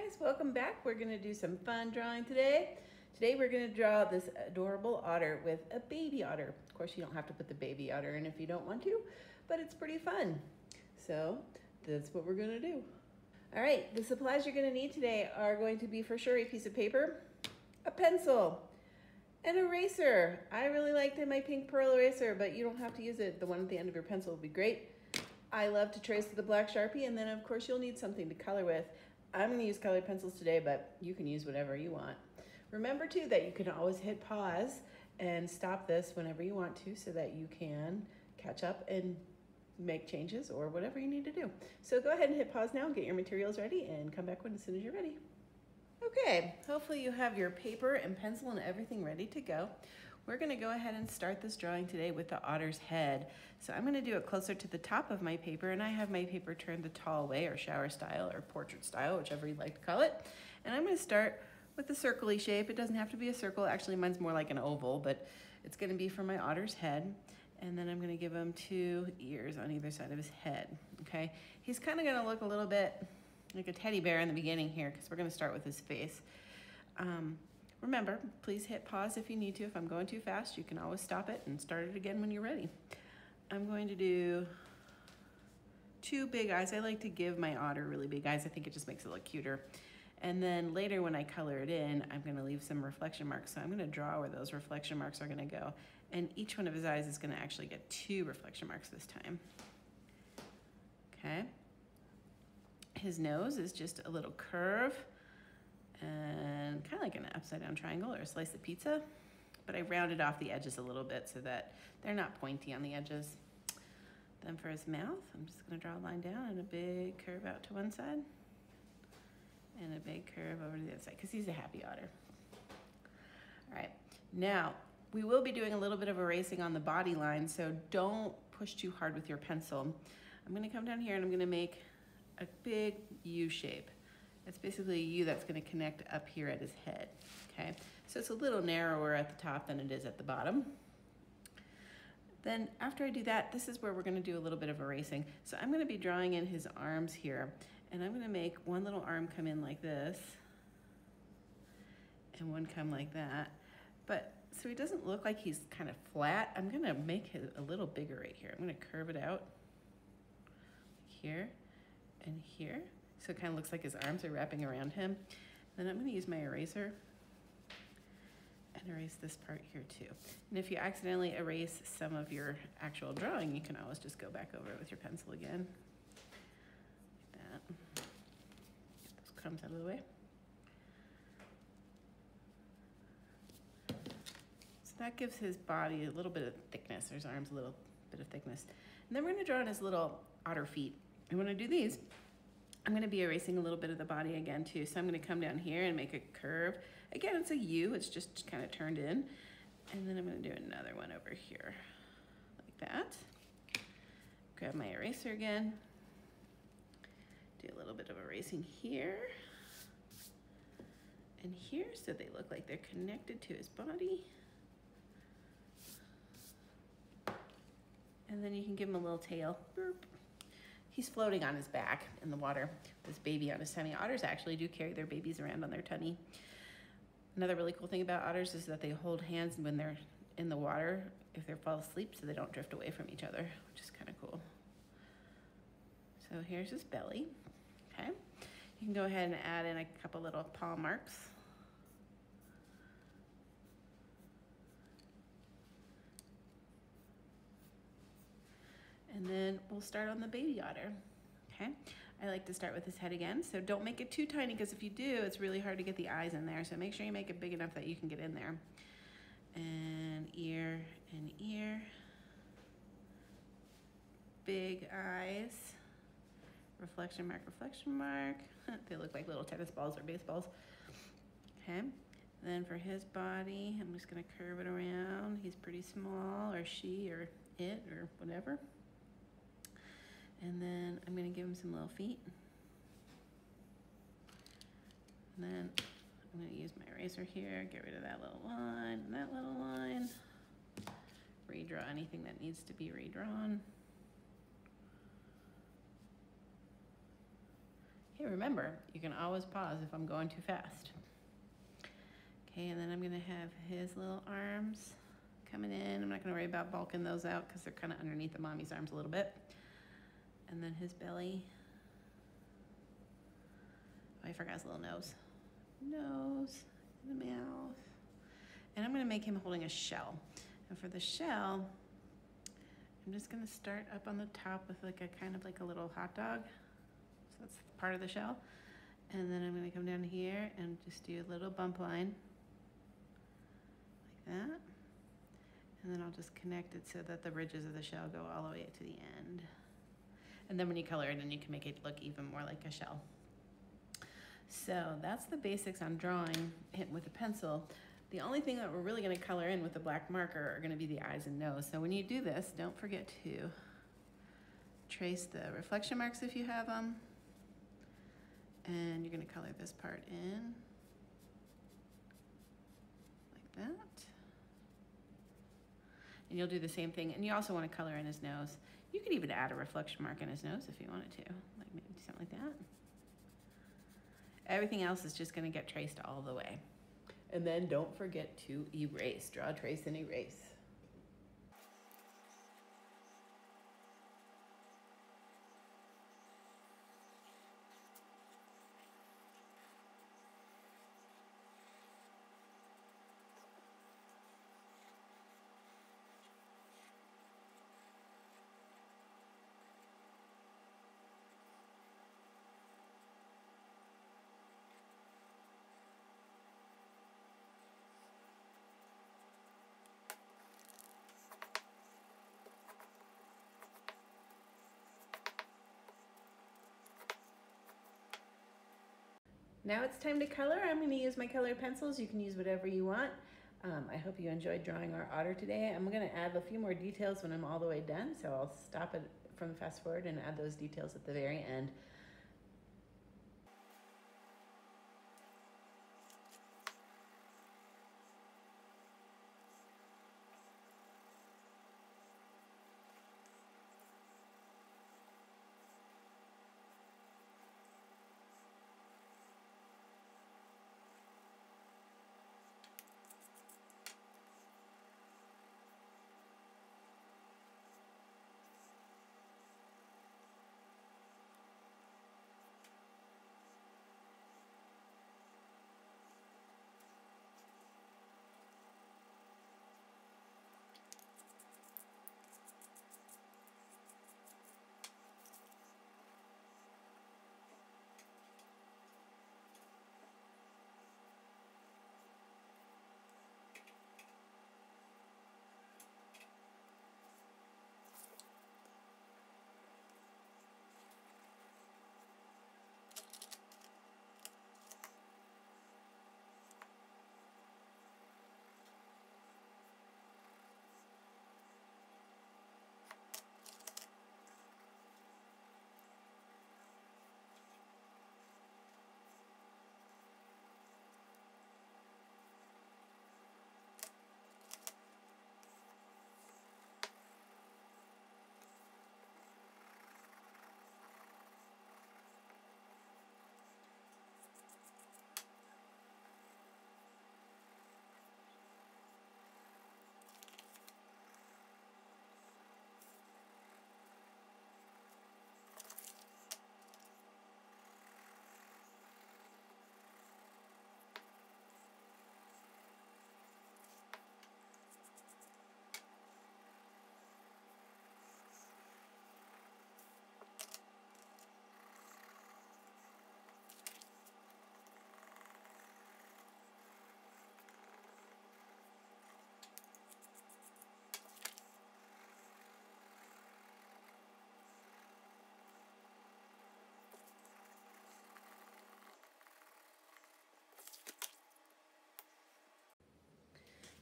guys, welcome back. We're gonna do some fun drawing today. Today we're gonna draw this adorable otter with a baby otter. Of course, you don't have to put the baby otter in if you don't want to, but it's pretty fun. So that's what we're gonna do. All right, the supplies you're gonna need today are going to be for sure a piece of paper, a pencil, an eraser. I really liked my pink pearl eraser, but you don't have to use it. The one at the end of your pencil would be great. I love to trace with the black Sharpie, and then of course you'll need something to color with. I'm gonna use colored pencils today, but you can use whatever you want. Remember too that you can always hit pause and stop this whenever you want to so that you can catch up and make changes or whatever you need to do. So go ahead and hit pause now and get your materials ready and come back as soon as you're ready. Okay, hopefully you have your paper and pencil and everything ready to go. We're gonna go ahead and start this drawing today with the otter's head. So I'm gonna do it closer to the top of my paper, and I have my paper turned the tall way, or shower style, or portrait style, whichever you'd like to call it. And I'm gonna start with the circle-y shape. It doesn't have to be a circle. Actually, mine's more like an oval, but it's gonna be for my otter's head. And then I'm gonna give him 2 ears on either side of his head, okay? He's kinda gonna look a little bit like a teddy bear in the beginning here, because we're gonna start with his face. Remember, please hit pause if you need to. If I'm going too fast, you can always stop it and start it again when you're ready. I'm going to do 2 big eyes. I like to give my otter really big eyes. I think it just makes it look cuter. And then later when I color it in, I'm gonna leave some reflection marks. So I'm gonna draw where those reflection marks are gonna go. And each one of his eyes is gonna actually get 2 reflection marks this time. Okay. His nose is just a little curve and kind of like an upside down triangle or a slice of pizza, but I rounded off the edges a little bit so that they're not pointy on the edges. Then for his mouth, I'm just gonna draw a line down and a big curve out to one side and a big curve over to the other side because he's a happy otter. All right, now we will be doing a little bit of erasing on the body line, so don't push too hard with your pencil. I'm gonna come down here and I'm gonna make a big U shape. It's basically a U that's gonna connect up here at his head, okay? So it's a little narrower at the top than it is at the bottom. Then after I do that, this is where we're gonna do a little bit of erasing. So I'm gonna be drawing in his arms here, and I'm gonna make one little arm come in like this, and one come like that. But so he doesn't look like he's kind of flat, I'm gonna make it a little bigger right here. I'm gonna curve it out here and here. So it kind of looks like his arms are wrapping around him. Then I'm gonna use my eraser and erase this part here too. And if you accidentally erase some of your actual drawing, you can always just go back over it with your pencil again. Like that. Get those crumbs out of the way. So that gives his body a little bit of thickness, or his arms a little bit of thickness. And then we're gonna draw in his little otter feet. And when I do these, I'm gonna be erasing a little bit of the body again too. So I'm gonna come down here and make a curve. Again, it's a U, it's just kind of turned in. And then I'm gonna do another one over here, like that. Grab my eraser again. Do a little bit of erasing here and here so they look like they're connected to his body. And then you can give him a little tail. Burp. He's floating on his back in the water, this baby on his tummy. Otters actually do carry their babies around on their tummy. Another really cool thing about otters is that they hold hands when they're in the water if they fall asleep so they don't drift away from each other, which is kind of cool. So here's his belly, okay? You can go ahead and add in a couple little paw marks. And then we'll start on the baby otter, okay? I like to start with his head again, so don't make it too tiny because if you do, it's really hard to get the eyes in there, so make sure you make it big enough that you can get in there. And ear and ear. Big eyes. Reflection mark, reflection mark. They look like little tennis balls or baseballs. Okay, then for his body, I'm just gonna curve it around. He's pretty small, or she, or it, or whatever. And then I'm gonna give him some little feet. And then I'm gonna use my eraser here, get rid of that little line and that little line. Redraw anything that needs to be redrawn. Okay, remember, you can always pause if I'm going too fast. Okay, and then I'm gonna have his little arms coming in. I'm not gonna worry about bulking those out because they're kind of underneath the mommy's arms a little bit. And then his belly. Oh, I forgot his little nose. Nose, the mouth. And I'm gonna make him holding a shell. And for the shell, I'm just gonna start up on the top with like a kind of like a little hot dog. So that's part of the shell. And then I'm gonna come down here and just do a little bump line like that. And then I'll just connect it so that the ridges of the shell go all the way to the end. And then when you color it in, you can make it look even more like a shell. So that's the basics on drawing it with a pencil. The only thing that we're really gonna color in with the black marker are gonna be the eyes and nose. So when you do this, don't forget to trace the reflection marks if you have them. And you're gonna color this part in like that. And you'll do the same thing. And you also wanna color in his nose. You could even add a reflection mark in his nose if you wanted to, like maybe something like that. Everything else is just gonna get traced all the way. And then don't forget to erase. Draw, trace, and erase. Now it's time to color. I'm going to use my colored pencils. You can use whatever you want. I hope you enjoyed drawing our otter today. I'm going to add a few more details when I'm all the way done, so I'll stop it from fast forward and add those details at the very end.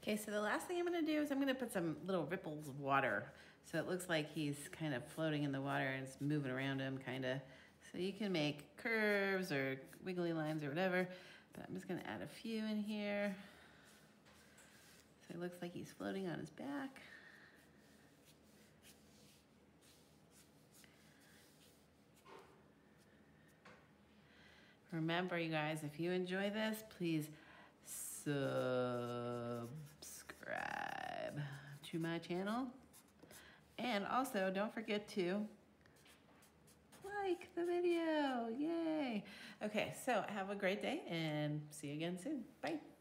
Okay, so the last thing I'm gonna do is I'm gonna put some little ripples of water. So it looks like he's kind of floating in the water and it's moving around him kinda. So you can make curves or wiggly lines or whatever, but I'm just gonna add a few in here. So it looks like he's floating on his back. Remember, you guys, if you enjoy this, please subscribe to my channel. And also, don't forget to like the video. Yay! Okay, so have a great day and see you again soon. Bye.